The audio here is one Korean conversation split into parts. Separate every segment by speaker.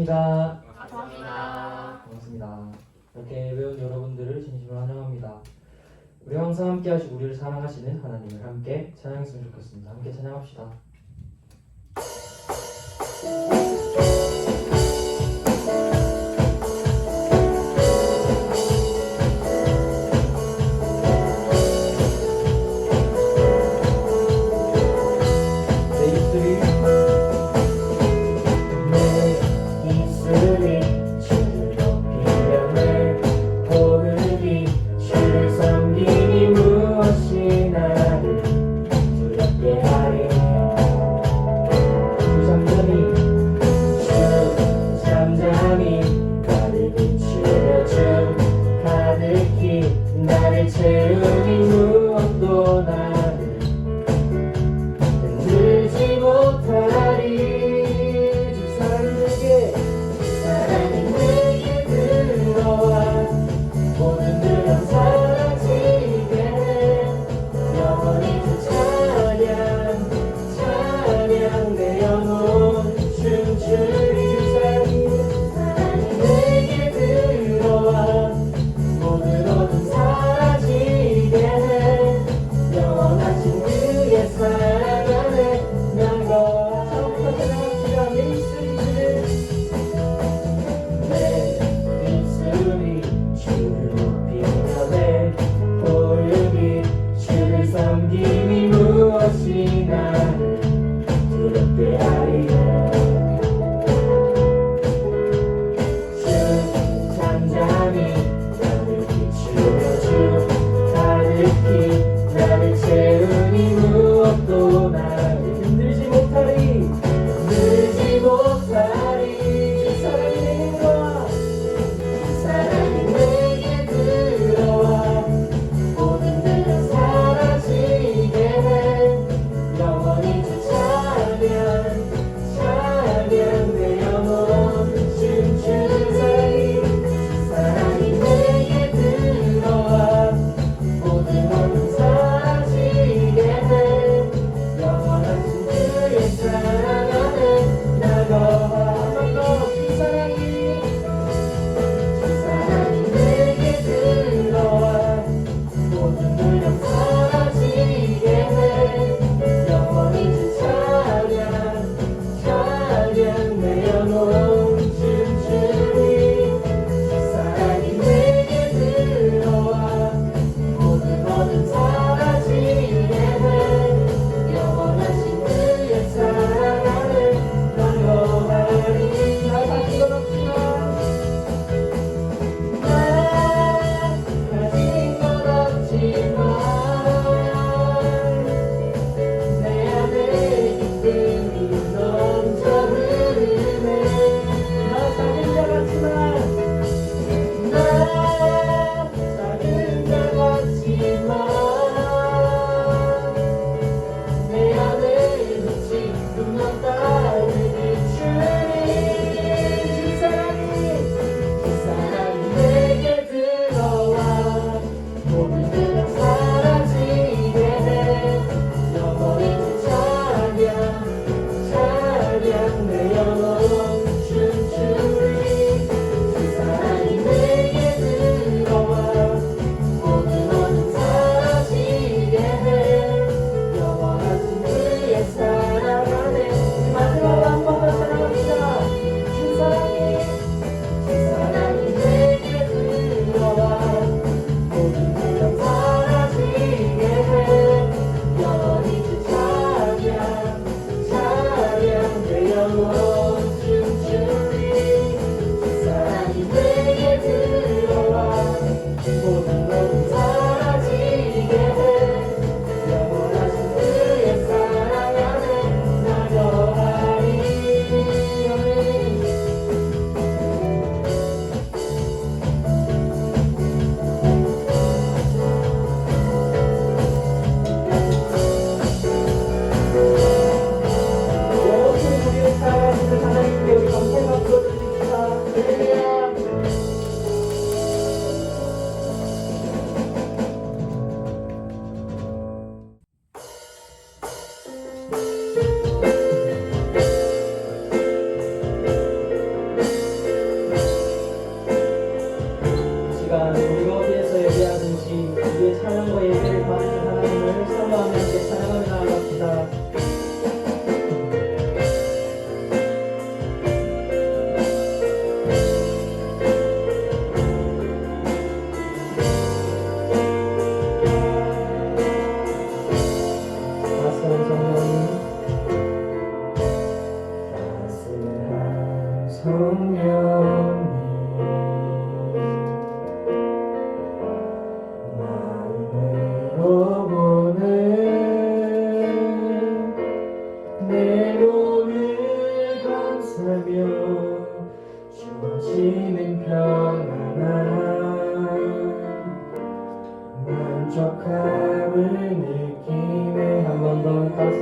Speaker 1: 반갑습니다.
Speaker 2: 감사합니다.
Speaker 1: 반갑습니다. 이렇게 배운 여러분들을 진심으로 환영합니다. 우리 항상 함께 하시고 우리를 사랑하시는 하나님을 함께 찬양했으면 좋겠습니다. 함께 찬양합시다.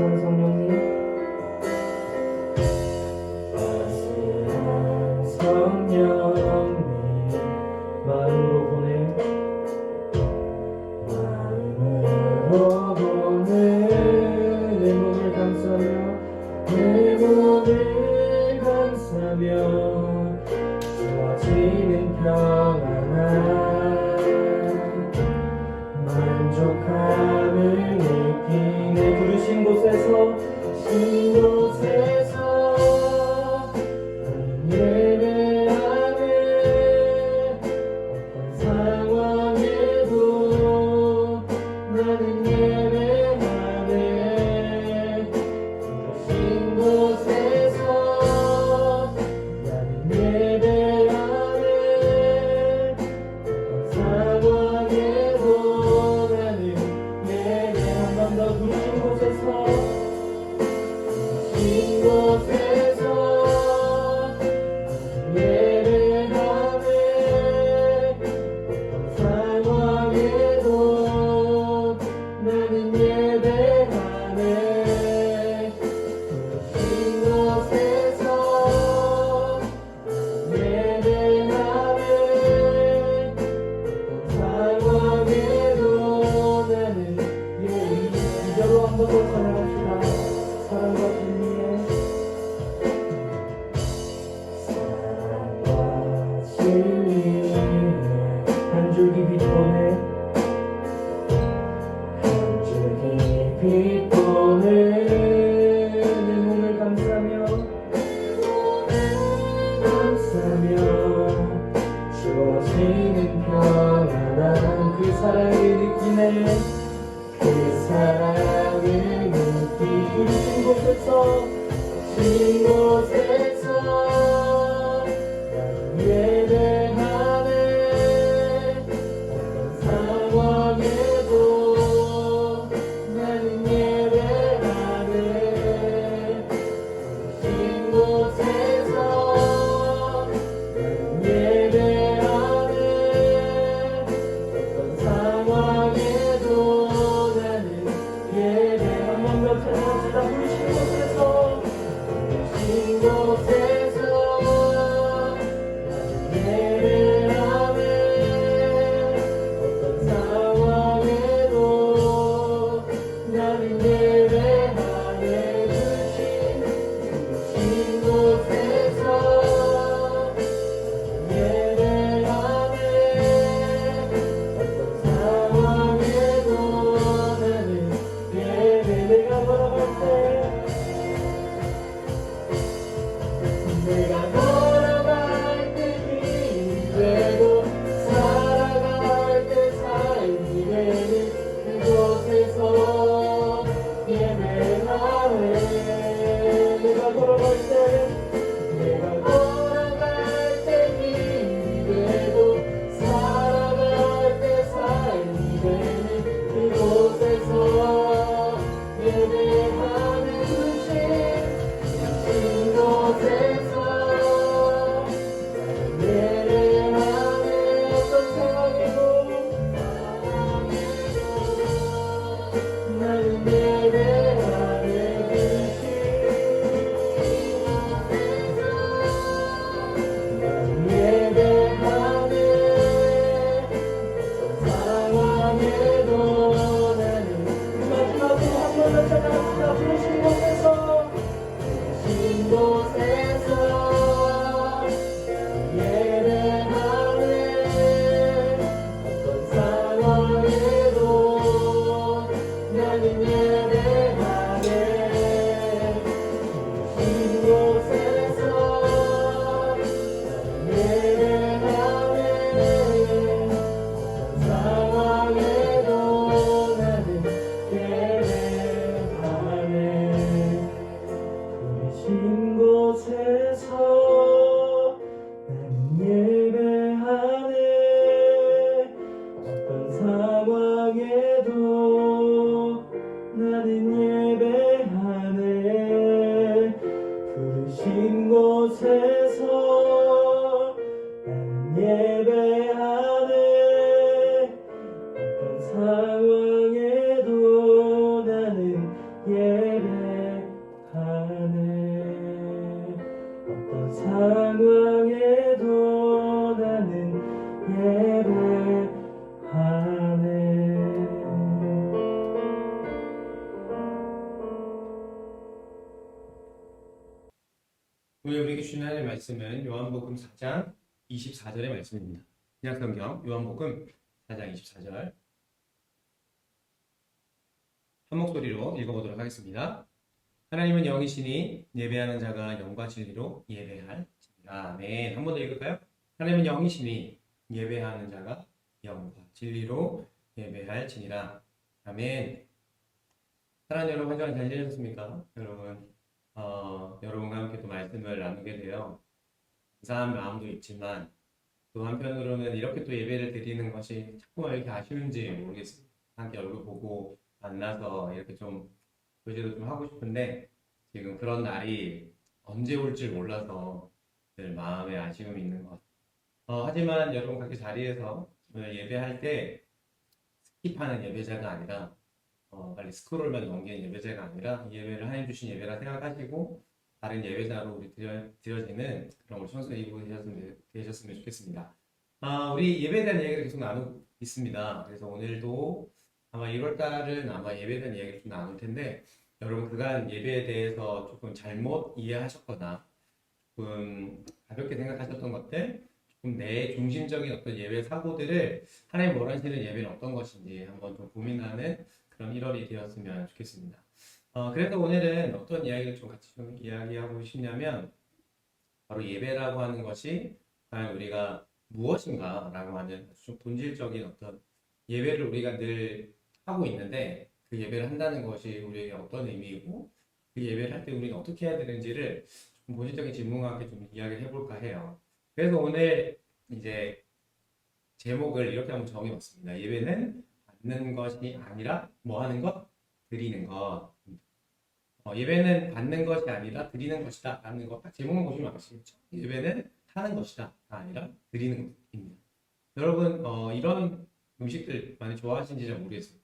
Speaker 1: 감사한 성령님, 따스한 성령님 마음으로 보내, 마음으로 보내. 내 몸을 감싸며, 내 몸을 감싸며 주어지는 평안함, 만족함을 느끼네. 부르신 곳에서, 신 곳에서 예배하네. 어떤 상황에도 나는 예배하네. 부르신 곳에서 나는 예배하네. 어떤 상황에도 나는 예배. 한 번 더. 부르신 곳에서, 부르신 곳에서 예배하네. 어떤 상황에도 나는 예배하네. 부르신 곳에서 예배하네. 어떤 상황에도 나는 이대로 한 번 더 찬양합시다. 사랑과 진리의, 사랑과 진리의 한 줄기 빛 보내, 한 줄기 빛 보내. 내 몸을 감싸며, 감싸며 주어지는 평안한 그 사랑을 느끼네. 그 사랑을 느끼. 부르신 곳에서, 신 곳에서 나는 예배하네. 어떤 상황에도 나는 예배하네. 부르신 곳에서 나는 예배하네. 어떤 상황에도 나는 예배. 한 번 더 찬양합시다. 부르신 곳에서, 부르신 곳에서 어떤 상황에도 나는 예배하네.
Speaker 2: 오늘 우리에게 주신 하나님의 말씀은 요한복음 4장 24절의 말씀입니다. 신약성경 요한복음 4장 24절 한 목소리로 읽어보도록 하겠습니다. 하나님은 영이시니 예배하는 자가 영과 진리로 예배할지니라. 아멘. 한 번 더 읽을까요? 하나님은 영이시니 예배하는 자가 영과 진리로 예배할지니라. 아멘. 사랑하는 여러분, 한 주간 잘 지내셨습니까? 여러분과 함께 또 말씀을 나누게 되어 감사한 마음도 있지만 또 한편으로는 이렇게 또 예배를 드리는 것이 자꾸만 이렇게 아쉬운지 모르겠습니다. 함께 얼굴 보고 만나서 이렇게 좀 교제도 좀 하고 싶은데 지금 그런 날이 언제 올지 몰라서 늘 마음에 아쉬움이 있는 것 같아요. 하지만 여러분 각기 자리에서 오늘 예배할 때 스킵하는 예배자가 아니라 빨리 스크롤만 넘기는 예배자가 아니라 이 예배를 하나님 주신 예배라 생각하시고 다른 예배자로 우리 드려지는 그런 우리 천수의 이부 되셨으면 좋겠습니다. 우리 예배에 대한 이야기를 계속 나누고 있습니다. 그래서 오늘도 아마 1월 달은 아마 예배에 대한 이야기를 좀 나눌 텐데 여러분 그간 예배에 대해서 조금 잘못 이해하셨거나 조금 가볍게 생각하셨던 것들 조금 내 중심적인 어떤 예배 사고들을 하나님 원하시는 예배는 어떤 것인지 한번 좀 고민하는 그런 1월이 되었으면 좋겠습니다. 그래서 오늘은 어떤 이야기를 좀 같이 좀 이야기하고 싶냐면 바로 예배라고 하는 것이 과연 우리가 무엇인가라고 하는 좀 본질적인 어떤 예배를 우리가 늘 하고 있는데 그 예배를 한다는 것이 우리에게 어떤 의미이고 그 예배를 할 때 우리는 어떻게 해야 되는지를 좀 본질적인 질문과 함께 좀 이야기를 해볼까 해요. 그래서 오늘 이제 제목을 이렇게 한번 정해봤습니다. 예배는 받는 것이 아니라 뭐 하는 것? 드리는 것. 예배는 받는 것이 아니라 드리는 것이다 라는 것 딱 제목만 보시면 아시겠죠? 예배는 하는 것이다 아니라 드리는 것입니다. 여러분 이런 음식들 많이 좋아하시는지 잘 모르겠습니다.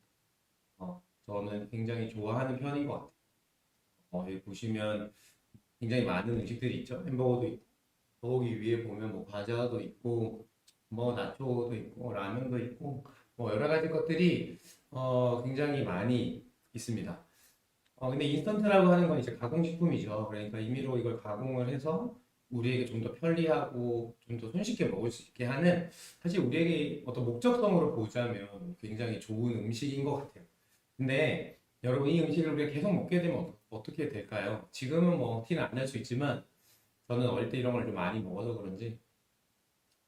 Speaker 2: 저는 굉장히 좋아하는 편인 것 같아요. 여기 보시면 굉장히 많은 음식들이 있죠. 햄버거도 있고 거기 위에 보면 뭐 과자도 있고 뭐 나초도 있고 라면도 있고 뭐 여러 가지 것들이 굉장히 많이 있습니다. 근데 인스턴트라고 하는 건 이제 가공식품이죠. 그러니까 임의로 이걸 가공을 해서 우리에게 좀 더 편리하고 좀 더 손쉽게 먹을 수 있게 하는 사실 우리에게 어떤 목적성으로 보자면 굉장히 좋은 음식인 것 같아요. 근데 여러분 이 음식을 우리가 계속 먹게 되면 어떻게 될까요? 지금은 뭐 티는 안 날 수 있지만 저는 어릴 때 이런 걸 좀 많이 먹어서 그런지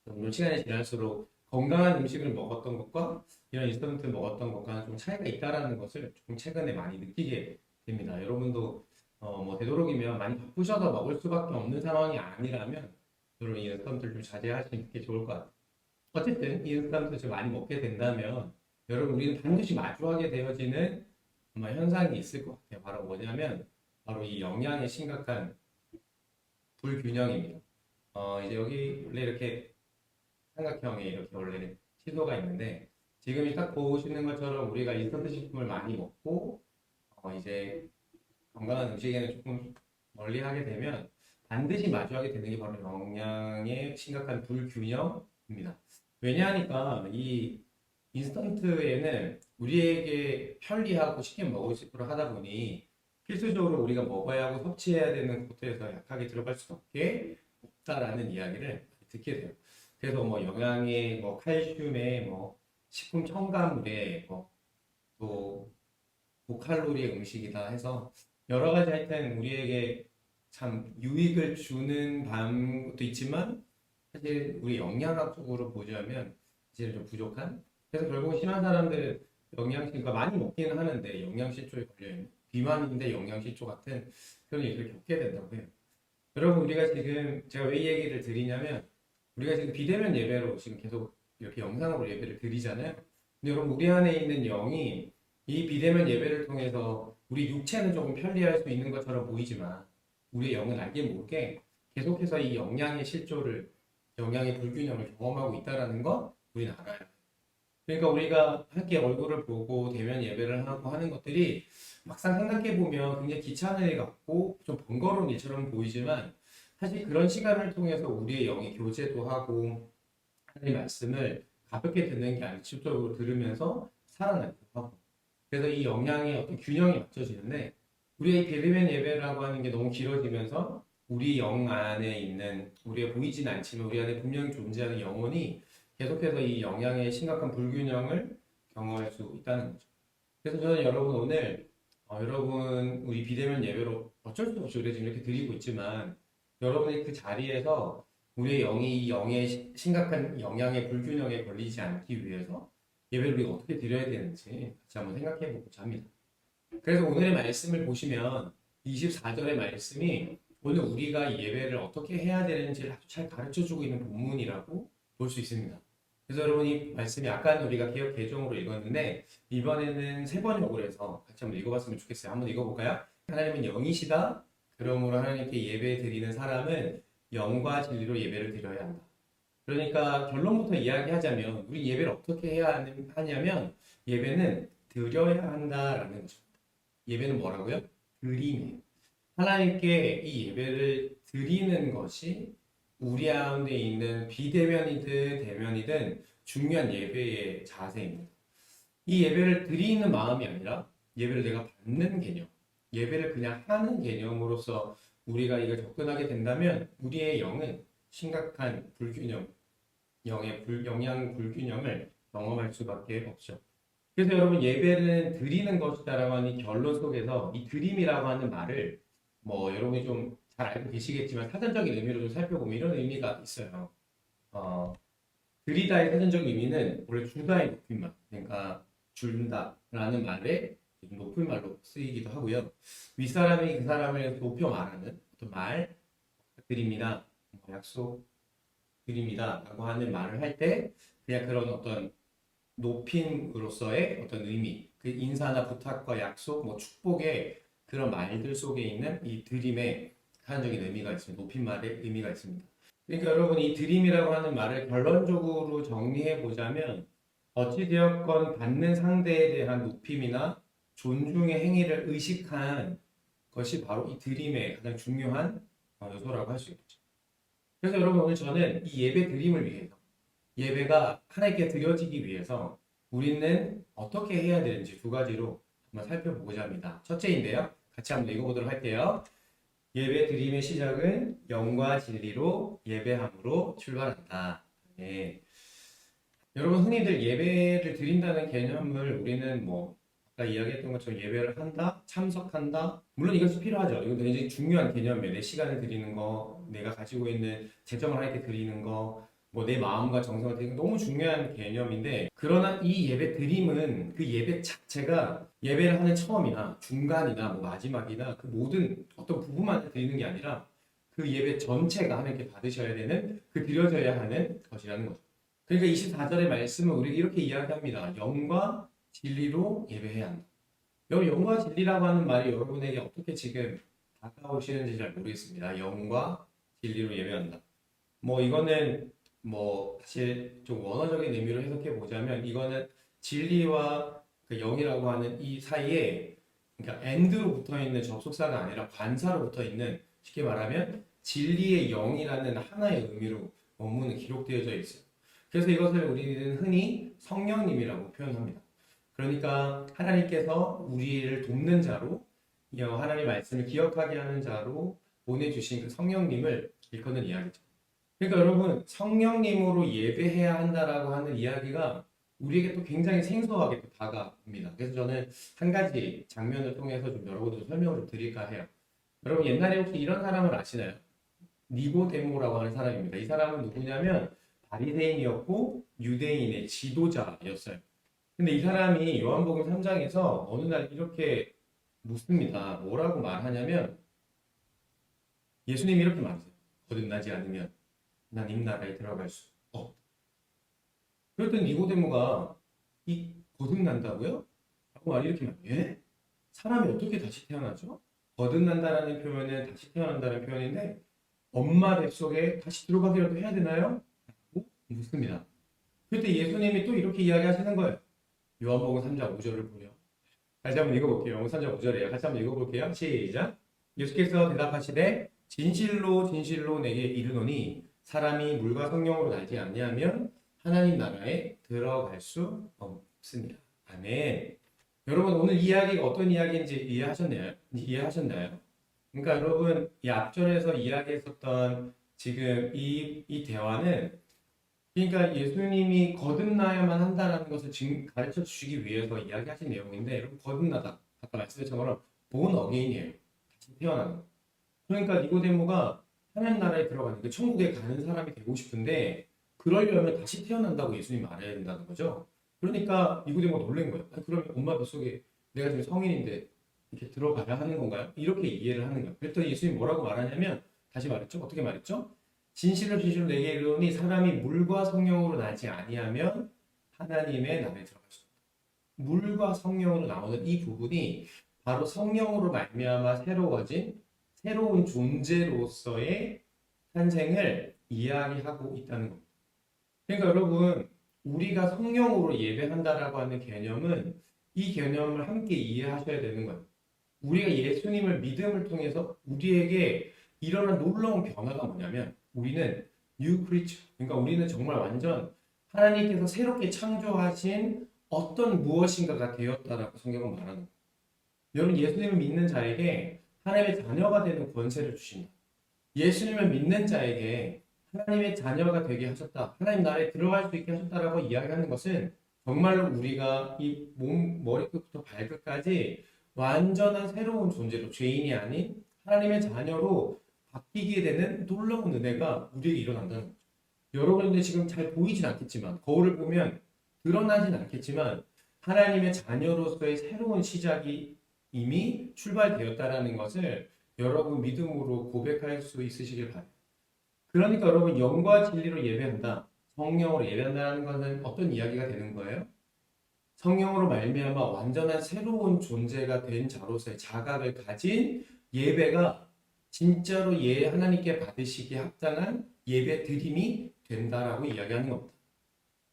Speaker 2: 점점 시간이 지날수록 건강한 음식을 먹었던 것과 이런 인스턴트 먹었던 것과는 좀 차이가 있다라는 것을 조금 최근에 많이 느끼게 됩니다. 여러분도 뭐 되도록이면 많이 바쁘셔서 먹을 수밖에 없는 상황이 아니라면 여러분 이 인스턴트를 좀 자제하시는 게 좋을 것 같아요. 어쨌든 이 인스턴트 좀 많이 먹게 된다면 여러분 우리는 반드시 마주하게 되어지는 아마 현상이 있을 것 같아요. 바로 뭐냐면 바로 이 영양의 심각한 불균형입니다. 이제 여기 원래 이렇게 삼각형에 이렇게 원래 시도가 있는데 지금 딱 보시는 것처럼 우리가 인스턴트 식품을 많이 먹고 이제 건강한 음식에는 조금 멀리하게 되면 반드시 마주하게 되는 게 바로 영양의 심각한 불균형입니다. 왜냐하니까 이 인스턴트에는 우리에게 편리하고 쉽게 먹을 수 있도록 하다 보니 필수적으로 우리가 먹어야 하고 섭취해야 되는 곳에서 약하게 들어갈 수 없게 없다라는 이야기를 듣게 돼요. 그래서 뭐 영양에 뭐 칼슘에 뭐 식품 첨가물에 뭐또 고칼로리의 음식이다 해서 여러 가지 하여튼 우리에게 참 유익을 주는 것도 있지만 사실 우리 영양학적으로 보자면 사실 좀 부족한 그래서 결국 심한 사람들은 영양실과 많이 먹기는 하는데 영양실조에 걸려있는 비만인데 영양실조 같은 그런 일을 겪게 된다고 해요. 여러분 우리가 지금 제가 왜 이 얘기를 드리냐면 우리가 지금 비대면 예배로 지금 계속 이렇게 영상으로 예배를 드리잖아요. 근데 여러분 우리 안에 있는 영이 이 비대면 예배를 통해서 우리 육체는 조금 편리할 수 있는 것처럼 보이지만 우리의 영은 알게 모르게 계속해서 이 영양의 실조를 영양의 불균형을 경험하고 있다는 거 우리는 알아요. 그러니까 우리가 함께 얼굴을 보고 대면 예배를 하고 하는 것들이 막상 생각해보면 굉장히 귀찮은 일 같고 좀 번거로운 일처럼 보이지만 사실 그런 시간을 통해서 우리의 영이 교제도 하고 하나님의 말씀을 가볍게 듣는 게 아니라 직접적으로 들으면서 살아나기도 하고 그래서 이 영향의 어떤 균형이 맞춰지는데 우리의 비대면 예배라고 하는 게 너무 길어지면서 우리 영 안에 있는 우리가 보이진 않지만 우리 안에 분명히 존재하는 영혼이 계속해서 이 영향의 심각한 불균형을 경험할 수 있다는 거죠. 그래서 저는 여러분 오늘 여러분 우리 비대면 예배로 어쩔 수 없이 우리가 지금 이렇게 드리고 있지만 여러분의 그 자리에서 우리의 영이 이 영의 심각한 영향의 불균형에 걸리지 않기 위해서 예배를 우리가 어떻게 드려야 되는지 같이 한번 생각해 보고자 합니다. 그래서 오늘의 말씀을 보시면 24절의 말씀이 오늘 우리가 이 예배를 어떻게 해야 되는지를 아주 잘 가르쳐 주고 있는 본문이라고 볼 수 있습니다. 그래서 여러분 이 말씀이 아까는 우리가 기억 개정으로 읽었는데 이번에는 세 번역으로 해서 같이 한번 읽어봤으면 좋겠어요. 한번 읽어볼까요? 하나님은 영이시다. 그러므로 하나님께 예배 드리는 사람은 영과 진리로 예배를 드려야 한다. 그러니까 결론부터 이야기하자면 우리 예배를 어떻게 해야 하냐면 예배는 드려야 한다라는 거죠. 예배는 뭐라고요? 드림이에요. 하나님께 이 예배를 드리는 것이 우리 가운데 있는 비대면이든 대면이든 중요한 예배의 자세입니다. 이 예배를 드리는 마음이 아니라 예배를 내가 받는 개념, 예배를 그냥 하는 개념으로서 우리가 이걸 접근하게 된다면 우리의 영은 심각한 불균형, 영양 불균형을 경험할 수밖에 없죠. 그래서 여러분 예배는 드리는 것이다라고 하는 결론 속에서 이 드림이라고 하는 말을 뭐 여러분이 좀 잘 알고 계시겠지만 사전적인 의미로 좀 살펴보면 이런 의미가 있어요. 드리다의 사전적인 의미는 원래 주다의 높임말, 그러니까 준다라는 말에 높임말로 쓰이기도 하고요. 윗사람이 그 사람을 높여 말하는 어떤 말, 드립니다, 약속 드립니다라고 하는 말을 할 때 그냥 그런 어떤 높임으로서의 어떤 의미, 그 인사나 부탁과 약속, 뭐 축복의 그런 말들 속에 있는 이 드림의 사전적인 의미가 있습니다. 높임말의 의미가 있습니다. 그러니까 여러분 이 드림이라고 하는 말을 결론적으로 정리해 보자면 어찌되었건 받는 상대에 대한 높임이나 존중의 행위를 의식한 것이 바로 이 드림의 가장 중요한 요소라고 할 수 있겠죠. 그래서 여러분 오늘 저는 이 예배 드림을 위해서 예배가 하나님께 드려지기 위해서 우리는 어떻게 해야 되는지 두 가지로 한번 살펴보고자 합니다. 첫째인데요. 같이 한번 읽어보도록 할게요. 예배 드림의 시작은 영과 진리로 예배함으로 출발한다. 네. 여러분 흔히들 예배를 드린다는 개념을 우리는 뭐 아까 이야기했던 것처럼 예배를 한다, 참석한다. 물론 이것이 필요하죠. 이건 굉장히 중요한 개념이에요. 내 시간을 드리는 거, 내가 가지고 있는 재정을 할 때 드리는 거, 뭐 내 마음과 정성을 드리는 거 너무 중요한 개념인데 그러나 이 예배 드림은 그 예배 자체가 예배를 하는 처음이나 중간이나 뭐 마지막이나 그 모든 어떤 부분만 드리는 게 아니라 그 예배 전체가 하나님께 받으셔야 되는 그 드려져야 하는 것이라는 거죠. 그러니까 24절의 말씀은 우리가 이렇게 이야기합니다. 영과 진리로 예배해야 한다. 여러분 영과 진리라고 하는 말이 여러분에게 어떻게 지금 다가오시는지 잘 모르겠습니다. 영과 진리로 예배한다. 뭐 이거는 뭐 사실 좀 원어적인 의미로 해석해 보자면 이거는 진리와 그 영이라고 하는 이 사이에 그러니까 and로 붙어 있는 접속사가 아니라 관사로 붙어 있는 쉽게 말하면 진리의 영이라는 하나의 의미로 원문은 기록되어져 있어요. 그래서 이것을 우리는 흔히 성령님이라고 표현합니다. 그러니까 하나님께서 우리를 돕는 자로 하나님의 말씀을 기억하게 하는 자로 보내주신 그 성령님을 일컫는 이야기죠. 그러니까 여러분 성령님으로 예배해야 한다라고 하는 이야기가 우리에게 또 굉장히 생소하게 또 다가옵니다. 그래서 저는 한 가지 장면을 통해서 좀 여러분들 설명을 좀 드릴까 해요. 여러분 옛날에 혹시 이런 사람을 아시나요? 니고데모라고 하는 사람입니다. 이 사람은 누구냐면 바리새인이었고 유대인의 지도자였어요. 근데 이 사람이 요한복음 3장에서 어느 날 이렇게 묻습니다. 뭐라고 말하냐면 예수님이 이렇게 말하세요. 거듭나지 않으면 하나님 나라에 들어갈 수 없다. 그랬더니 니고데모가 이 거듭난다고요? 라고 이렇게 말해요. 예? 사람이 어떻게 다시 태어나죠? 거듭난다라는 표현은 다시 태어난다는 표현인데 엄마 뱃속에 다시 들어가기라도 해야 되나요? 라고 묻습니다. 그때 예수님이 또 이렇게 이야기하시는 거예요. 요한복음 3장 5절을 보면 다시 한번 읽어볼게요. 영어 3장 5절이에요. 같이 한번 읽어볼게요. 시작. 예수께서 대답하시되 진실로 진실로 내게 이르노니 사람이 물과 성령으로 나지 아니하면 하나님 나라에 들어갈 수 없습니다. 아멘. 여러분 오늘 이야기가 어떤 이야기인지 이해하셨나요? 그러니까 여러분 이 앞절에서 이야기했었던 지금 이 대화는 그러니까 예수님이 거듭나야만 한다는 것을 지금 가르쳐 주시기 위해서 이야기하신 내용인데 여러분 거듭나다 아까 말씀드린 것처럼 본 어게인이에요. 다시 태어나는 거. 그러니까 니고데모가 하나님 나라에 들어가는 그 천국에 가는 사람이 되고 싶은데 그러려면 다시 태어난다고 예수님 말해야 된다는 거죠. 그러니까 니고데모가 놀란 거예요. 아니, 그러면 엄마 뱃속에 내가 지금 성인인데 이렇게 들어가야 하는 건가요? 이렇게 이해를 하는 거예요. 그랬더니 예수님이 뭐라고 말하냐면 다시 말했죠. 어떻게 말했죠? 진실로 진실로 내게 이르노니 사람이 물과 성령으로 나지 아니하면 하나님의 나라에 들어갈 수 없다. 물과 성령으로 나오는 이 부분이 바로 성령으로 말미암아 새로워진 새로운 존재로서의 탄생을 이야기하고 있다는 겁니다. 그러니까 여러분 우리가 성령으로 예배한다라고 하는 개념은 이 개념을 함께 이해하셔야 되는 거예요. 우리가 예수님을 믿음을 통해서 우리에게 일어난 놀라운 변화가 뭐냐면 우리는 new creature, 그러니까 우리는 정말 완전 하나님께서 새롭게 창조하신 어떤 무엇인가가 되었다라고 성경은 말하는 거예요. 여러분 예수님을 믿는 자에게 하나님의 자녀가 되는 권세를 주신다. 예수님을 믿는 자에게 하나님의 자녀가 되게 하셨다. 하나님 나라에 들어갈 수 있게 하셨다라고 이야기하는 것은 정말로 우리가 이 몸, 머리끝부터 발끝까지 완전한 새로운 존재로 죄인이 아닌 하나님의 자녀로 바뀌게 되는 놀라운 은혜가 우리에게 일어난다는 거죠. 여러분들 지금 잘 보이진 않겠지만 거울을 보면 드러나진 않겠지만 하나님의 자녀로서의 새로운 시작이 이미 출발되었다라는 것을 여러분 믿음으로 고백할 수 있으시길 바랍니다. 그러니까 여러분 영과 진리로 예배한다, 성령으로 예배한다는 것은 어떤 이야기가 되는 거예요? 성령으로 말미암아 완전한 새로운 존재가 된 자로서의 자각을 가진 예배가 진짜로 하나님께 받으시기에 합당한 예배 드림이 된다라고 이야기하는 겁니다.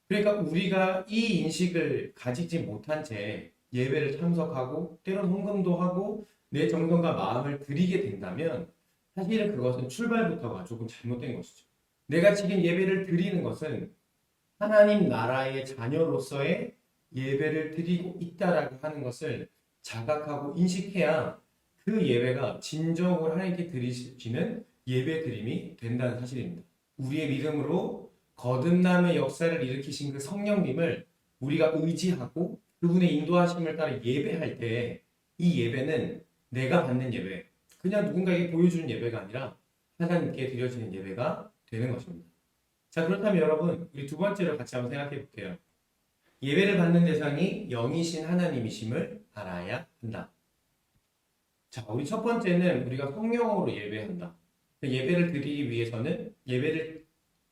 Speaker 2: 그러니까 우리가 이 인식을 가지지 못한 채 예배를 참석하고 때론 헌금도 하고 내 정성과 마음을 드리게 된다면 사실은 그것은 출발부터가 조금 잘못된 것이죠. 내가 지금 예배를 드리는 것은 하나님 나라의 자녀로서의 예배를 드리고 있다라고 하는 것을 자각하고 인식해야 그 예배가 진정으로 하나님께 드리시는 예배 드림이 된다는 사실입니다. 우리의 믿음으로 거듭남의 역사를 일으키신 그 성령님을 우리가 의지하고 그분의 인도하심을 따라 예배할 때 이 예배는 내가 받는 예배, 그냥 누군가에게 보여주는 예배가 아니라 하나님께 드려지는 예배가 되는 것입니다. 자, 그렇다면 여러분 우리 두 번째로 같이 한번 생각해 볼게요. 예배를 받는 대상이 영이신 하나님이심을 알아야 한다. 자, 우리 첫 번째는 우리가 성령으로 예배한다. 예배를 드리기 위해서는 예배를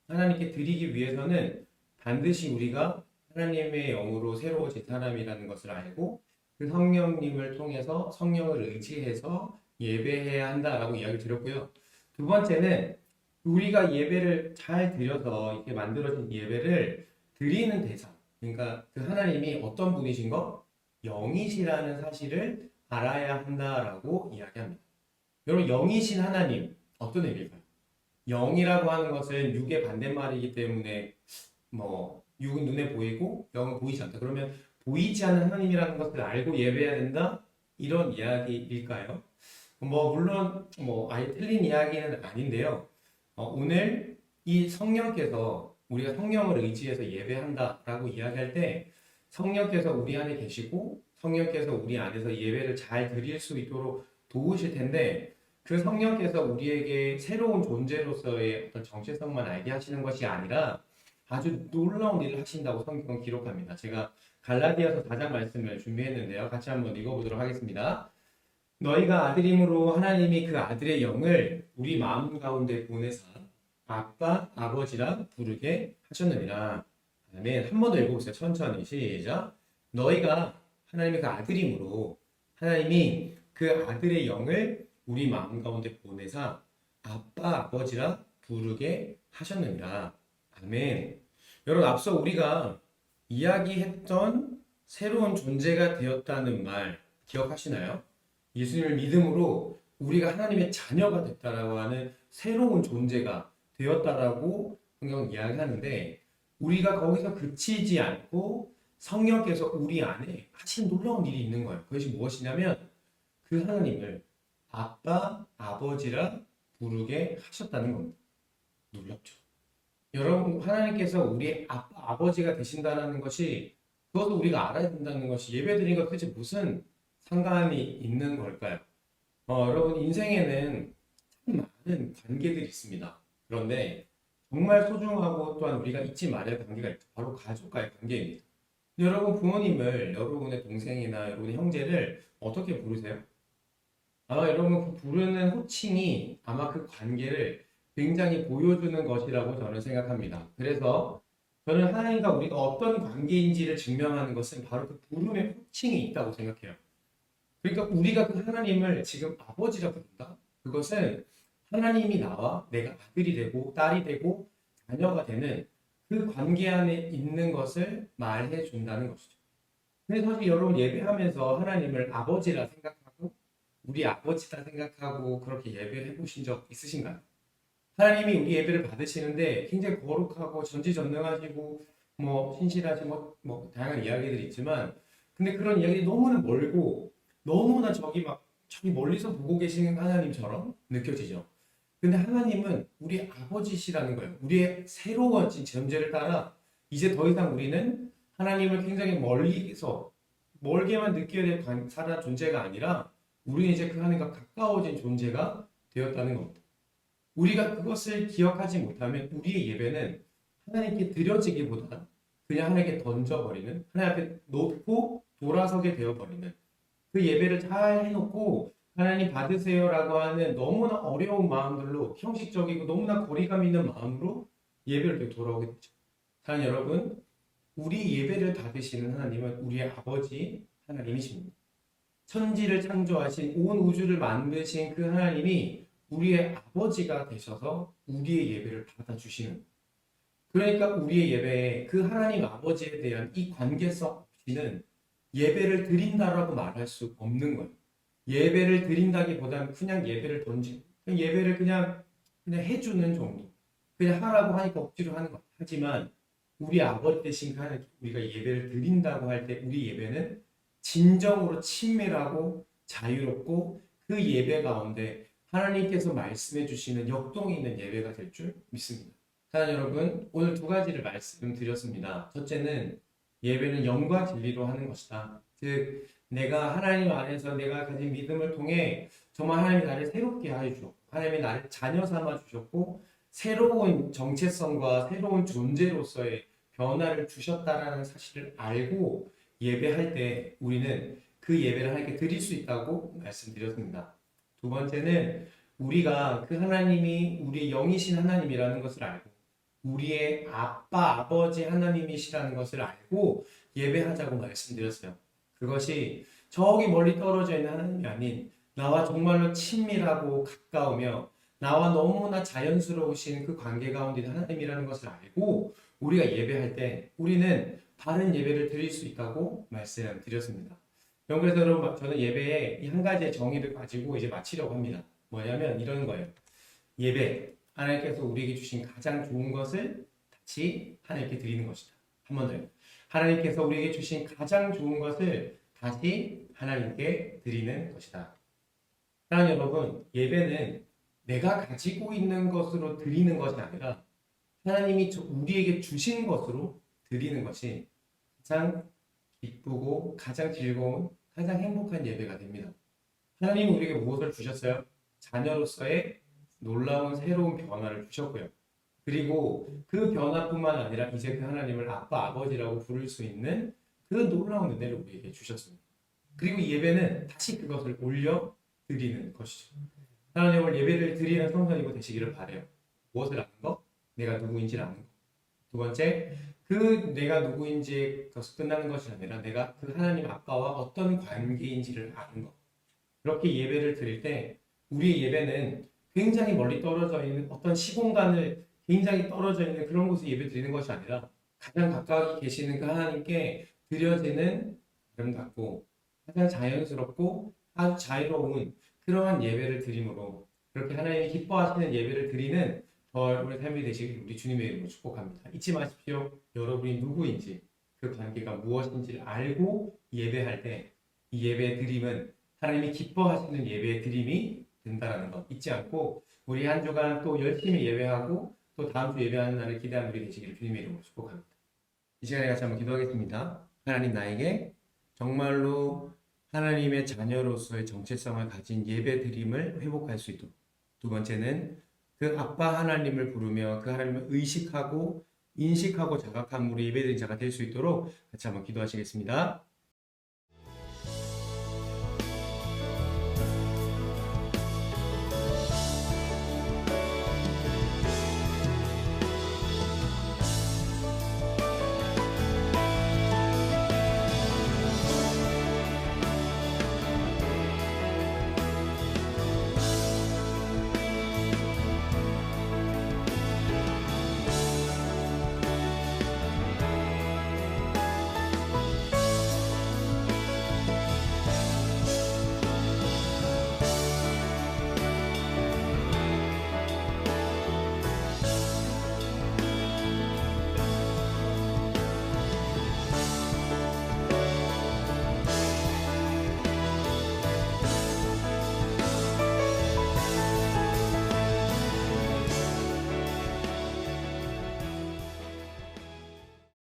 Speaker 2: 하나님께 드리기 위해서는 반드시 우리가 하나님의 영으로 새로워진 사람이라는 것을 알고 그 성령님을 통해서 성령을 의지해서 예배해야 한다라고 이야기를 드렸고요. 두 번째는 우리가 예배를 잘 드려서 이렇게 만들어진 예배를 드리는 대상, 그러니까 그 하나님이 어떤 분이신 거? 영이시라는 사실을 알아야 한다라고 이야기합니다. 여러분 영이신 하나님 어떤 의미일까요? 영이라고 하는 것은 육의 반대말이기 때문에 육은 눈에 보이고 영은 보이지 않다. 그러면 보이지 않는 하나님이라는 것을 알고 예배해야 된다? 이런 이야기일까요? 물론 아예 틀린 이야기는 아닌데요. 오늘 이 성령께서 우리가 성령을 의지해서 예배한다라고 이야기할 때 성령께서 우리 안에 계시고 성령께서 우리 안에서 예배를 잘 드릴 수 있도록 도우실 텐데 그 성령께서 우리에게 새로운 존재로서의 어떤 정체성만 알게 하시는 것이 아니라 아주 놀라운 일을 하신다고 성경은 기록합니다. 제가 갈라디아서 4장 말씀을 준비했는데요. 같이 한번 읽어보도록 하겠습니다. 너희가 아들임으로 하나님이 그 아들의 영을 우리 마음 가운데 보내사 아빠, 아버지라 부르게 하셨느니라. 아멘. 한 번 더 읽어보세요. 천천히 시작. 너희가 하나님의 그 아들임으로 하나님이 그 아들의 영을 우리 마음 가운데 보내사 아빠, 아버지라 부르게 하셨느니라. 아멘. 여러분 앞서 우리가 이야기했던 새로운 존재가 되었다는 말, 기억하시나요? 예수님을 믿음으로 우리가 하나님의 자녀가 됐다라고 하는 새로운 존재가 되었다라고 성경은 이야기하는데 우리가 거기서 그치지 않고 성령께서 우리 안에 하신 놀라운 일이 있는 거예요. 그것이 무엇이냐면 그 하나님을 아빠, 아버지라 부르게 하셨다는 겁니다. 놀랍죠? 여러분, 하나님께서 우리의 아빠, 아버지가 되신다는 것이 그것도 우리가 알아야 된다는 것이 예배드리는 것 도대체 무슨 상관이 있는 걸까요? 여러분, 인생에는 참 많은 관계들이 있습니다. 그런데 정말 소중하고 또한 우리가 잊지 말아야 할 관계가 있죠. 바로 가족과의 관계입니다. 여러분, 부모님을 여러분의 동생이나 여러분의 형제를 어떻게 부르세요? 아마 여러분 그 부르는 호칭이 아마 그 관계를 굉장히 보여주는 것이라고 저는 생각합니다. 그래서 저는 하나님과 우리가 어떤 관계인지를 증명하는 것은 바로 그 부름의 호칭이 있다고 생각해요. 그러니까 우리가 그 하나님을 지금 아버지라 부른다? 그것은 하나님이 나와 내가 아들이 되고 딸이 되고 자녀가 되는 그 관계 안에 있는 것을 말해 준다는 것이죠. 근데 사실 여러분 예배하면서 하나님을 아버지라 생각하고 우리 아버지다 생각하고 그렇게 예배를 해보신 적 있으신가요? 하나님이 우리 예배를 받으시는데 굉장히 거룩하고 전지전능하시고 뭐 신실하시고 뭐 다양한 이야기들이 있지만 근데 그런 이야기들이 너무나 멀고 너무나 저기 멀리서 보고 계시는 하나님처럼 느껴지죠. 근데 하나님은 우리 아버지시라는 거예요. 우리의 새로워진 존재를 따라 이제 더 이상 우리는 하나님을 굉장히 멀리서 멀게만 느껴야 될 살아 존재가 아니라 우리는 이제 그 하나님과 가까워진 존재가 되었다는 겁니다. 우리가 그것을 기억하지 못하면 우리의 예배는 하나님께 드려지기보다 그냥 하나님께 던져버리는 하나님 앞에 놓고 돌아서게 되어버리는 그 예배를 잘 해놓고 하나님 받으세요라고 하는 너무나 어려운 마음들로 형식적이고 너무나 거리감 있는 마음으로 예배를 돌아오게 되죠. 사랑하는 여러분, 우리 예배를 받으시는 하나님은 우리의 아버지 하나님이십니다. 천지를 창조하신 온 우주를 만드신 그 하나님이 우리의 아버지가 되셔서 우리의 예배를 받아주시는 그러니까 우리의 예배에 그 하나님 아버지에 대한 이 관계성 없이는 예배를 드린다라고 말할 수 없는 거예요. 예배를 드린다기보다는 그냥 예배를 던지고 그냥 예배를 그냥 해주는 정도. 그냥 하라고 하니까 억지로 하는 거. 하지만 우리 아버지 되신 그 하나님 우리가 예배를 드린다고 할 때 우리 예배는 진정으로 친밀하고 자유롭고 그 예배 가운데 하나님께서 말씀해 주시는 역동이 있는 예배가 될 줄 믿습니다. 사랑하는 여러분, 오늘 두 가지를 말씀드렸습니다. 첫째는 예배는 영과 진리로 하는 것이다. 즉 내가 하나님 안에서 내가 가진 믿음을 통해 정말 하나님이 나를 새롭게 하여 주셨고 하나님이 나를 자녀 삼아 주셨고 새로운 정체성과 새로운 존재로서의 변화를 주셨다라는 사실을 알고 예배할 때 우리는 그 예배를 하나님께 드릴 수 있다고 말씀드렸습니다. 두 번째는 우리가 그 하나님이 우리의 영이신 하나님이라는 것을 알고 우리의 아빠, 아버지 하나님이시라는 것을 알고 예배하자고 말씀드렸어요. 그것이 저기 멀리 떨어져 있는 하나님이 아닌 나와 정말로 친밀하고 가까우며 나와 너무나 자연스러우신 그 관계 가운데 있는 하나님이라는 것을 알고 우리가 예배할 때 우리는 바른 예배를 드릴 수 있다고 말씀드렸습니다. 그래서 여러분 저는 예배에 이 한 가지의 정의를 가지고 이제 마치려고 합니다. 뭐냐면 이런 거예요. 예배, 하나님께서 우리에게 주신 가장 좋은 것을 다시 하나님께 드리는 것이다. 한 번 더요. 하나님께서 우리에게 주신 가장 좋은 것을 다시 하나님께 드리는 것이다. 사랑하는 여러분, 예배는 내가 가지고 있는 것으로 드리는 것이 아니라 하나님이 우리에게 주신 것으로 드리는 것이 가장 기쁘고 가장 즐거운 가장 행복한 예배가 됩니다. 하나님은 우리에게 무엇을 주셨어요? 자녀로서의 놀라운 새로운 변화를 주셨고요. 그리고 그 변화뿐만 아니라 이제 그 하나님을 아빠, 아버지라고 부를 수 있는 그 놀라운 은혜를 우리에게 주셨습니다. 그리고 예배는 다시 그것을 올려드리는 것이죠. 하나님을 예배를 드리는 성전이고 되시기를 바라요. 무엇을 아는 것? 내가 누구인지를 아는 것. 두 번째, 그 내가 누구인지 것을 끝나는 것이 아니라 내가 그 하나님 아빠와 어떤 관계인지를 아는 것. 그렇게 예배를 드릴 때 우리의 예배는 굉장히 멀리 떨어져 있는 어떤 시공간을 굉장히 떨어져 있는 그런 곳에 예배 드리는 것이 아니라 가장 가까이 계시는 그 하나님께 드려지는 아름답고 가장 자연스럽고 아주 자유로운 그러한 예배를 드림으로 그렇게 하나님이 기뻐하시는 예배를 드리는 우리 삶이 되시길 우리 주님의 이름으로 축복합니다. 잊지 마십시오. 여러분이 누구인지 그 관계가 무엇인지를 알고 예배할 때 이 예배의 드림은 하나님이 기뻐하시는 예배의 드림이 된다는 것 잊지 않고 우리 한 주간 또 열심히 예배하고 또 다음 주 예배하는 날을 기대하는 우리 되시기를 주님의 이름으로 축복합니다. 이 시간에 같이 한번 기도하겠습니다. 하나님 나에게 정말로 하나님의 자녀로서의 정체성을 가진 예배 드림을 회복할 수 있도록 두 번째는 그 아빠 하나님을 부르며 그 하나님을 의식하고 인식하고 자각한 우리 예배드린 자가 될 수 있도록 같이 한번 기도하시겠습니다.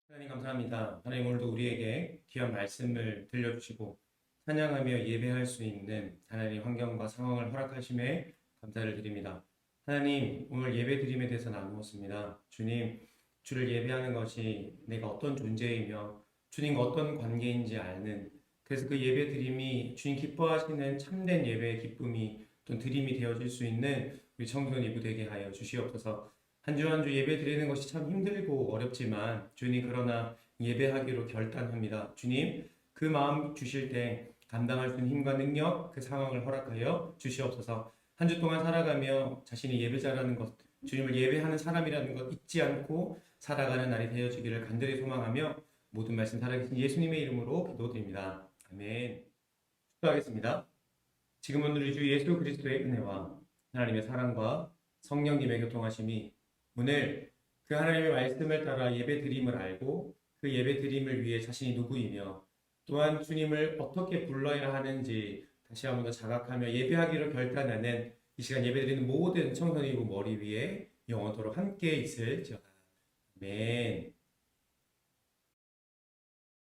Speaker 2: 하나님 감사합니다. 하나님 오늘도 우리에게 귀한 말씀을 들려주시고 찬양하며 예배할 수 있는 하나님 환경과 상황을 허락하심에 감사를 드립니다. 하나님 오늘 예배 드림에 대해서 나누었습니다. 주님, 주를 예배하는 것이 내가 어떤 존재이며 주님과 어떤 관계인지 아는 그래서 그 예배 드림이 주님 기뻐하시는 참된 예배의 기쁨이 또 드림이 되어질 수 있는 우리 청소년 이부 되게 하여 주시옵소서. 한 주 한 주 예배 드리는 것이 참 힘들고 어렵지만 주님 그러나 예배하기로 결단합니다. 주님 그 마음 주실 때 감당할 수 있는 힘과 능력 그 상황을 허락하여 주시옵소서. 한 주 동안 살아가며 자신이 예배자라는 것 주님을 예배하는 사람이라는 것 잊지 않고 살아가는 날이 되어지기를 간절히 소망하며 모든 말씀 살아계신 예수님의 이름으로 기도드립니다. 아멘. 축도하겠습니다. 지금은 우리 주 예수 그리스도의 은혜와 하나님의 사랑과 성령님의 교통하심이 오늘 그 하나님의 말씀을 따라 예배 드림을 알고 그 예배 드림을 위해 자신이 누구이며 또한 주님을 어떻게 불러야 하는지 다시 한번 더 자각하며 예배하기로 결단하는 이 시간 예배 드리는 모든 청소년이고 머리 위에 영원토록 함께 있을지어다. 아멘.